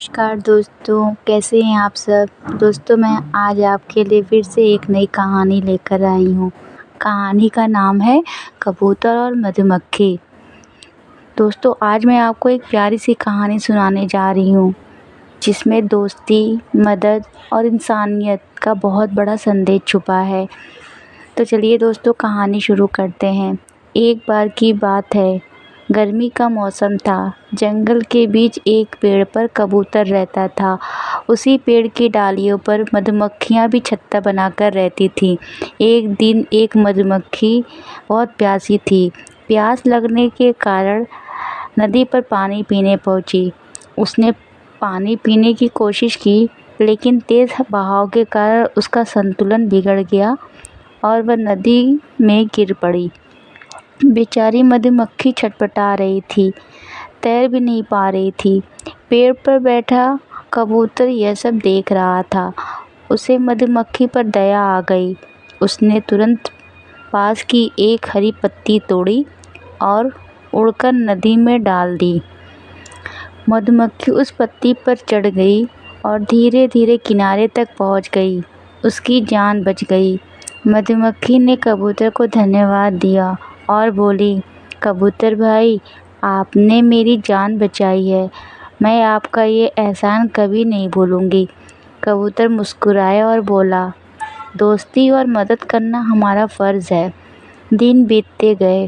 नमस्कार दोस्तों, कैसे हैं आप सब? दोस्तों मैं आज आपके लिए फिर से एक नई कहानी लेकर आई हूँ। कहानी का नाम है कबूतर और मधुमक्खी। दोस्तों आज मैं आपको एक प्यारी सी कहानी सुनाने जा रही हूँ जिसमें दोस्ती, मदद और इंसानियत का बहुत बड़ा संदेश छुपा है। तो चलिए दोस्तों कहानी शुरू करते हैं। एक बार की बात है, गर्मी का मौसम था। जंगल के बीच एक पेड़ पर कबूतर रहता था। उसी पेड़ की डालियों पर मधुमक्खियाँ भी छत्ता बनाकर रहती थीं। एक दिन एक मधुमक्खी बहुत प्यासी थी। प्यास लगने के कारण नदी पर पानी पीने पहुंची। उसने पानी पीने की कोशिश की, लेकिन तेज़ बहाव के कारण उसका संतुलन बिगड़ गया और वह नदी में गिर पड़ी। बेचारी मधुमक्खी छटपटा रही थी, तैर भी नहीं पा रही थी। पेड़ पर बैठा कबूतर यह सब देख रहा था। उसे मधुमक्खी पर दया आ गई। उसने तुरंत पास की एक हरी पत्ती तोड़ी और उड़कर नदी में डाल दी। मधुमक्खी उस पत्ती पर चढ़ गई और धीरे धीरे किनारे तक पहुंच गई। उसकी जान बच गई। मधुमक्खी ने कबूतर को धन्यवाद दिया और बोली, कबूतर भाई, आपने मेरी जान बचाई है। मैं आपका ये एहसान कभी नहीं भूलूंगी। कबूतर मुस्कुराया और बोला, दोस्ती और मदद करना हमारा फ़र्ज़ है। दिन बीतते गए।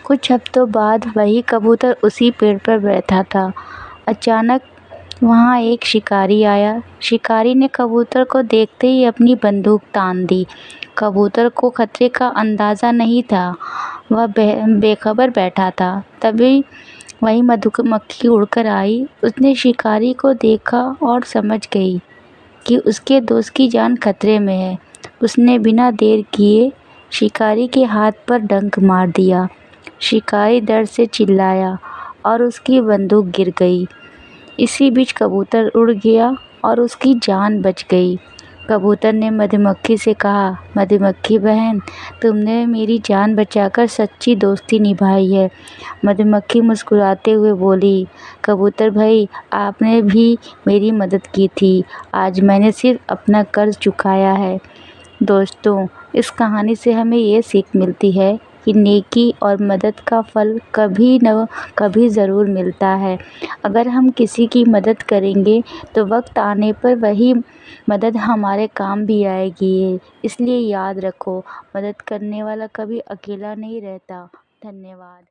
कुछ हफ्तों बाद वही कबूतर उसी पेड़ पर बैठा था। अचानक वहाँ एक शिकारी आया। शिकारी ने कबूतर को देखते ही अपनी बंदूक तान दी। कबूतर को खतरे का अंदाज़ा नहीं था। वह बेखबर बैठा था। तभी वही मधुमक्खी उड़कर आई। उसने शिकारी को देखा और समझ गई कि उसके दोस्त की जान खतरे में है। उसने बिना देर किए शिकारी के हाथ पर डंक मार दिया। शिकारी डर से चिल्लाया और उसकी बंदूक गिर गई। इसी बीच कबूतर उड़ गया और उसकी जान बच गई। कबूतर ने मधुमक्खी से कहा, मधुमक्खी बहन, तुमने मेरी जान बचाकर सच्ची दोस्ती निभाई है। मधुमक्खी मुस्कुराते हुए बोली, कबूतर भाई, आपने भी मेरी मदद की थी। आज मैंने सिर्फ अपना कर्ज चुकाया है। दोस्तों इस कहानी से हमें ये सीख मिलती है कि नेकी और मदद का फल कभी न कभी ज़रूर मिलता है। अगर हम किसी की मदद करेंगे तो वक्त आने पर वही मदद हमारे काम भी आएगी। इसलिए याद रखो, मदद करने वाला कभी अकेला नहीं रहता। धन्यवाद।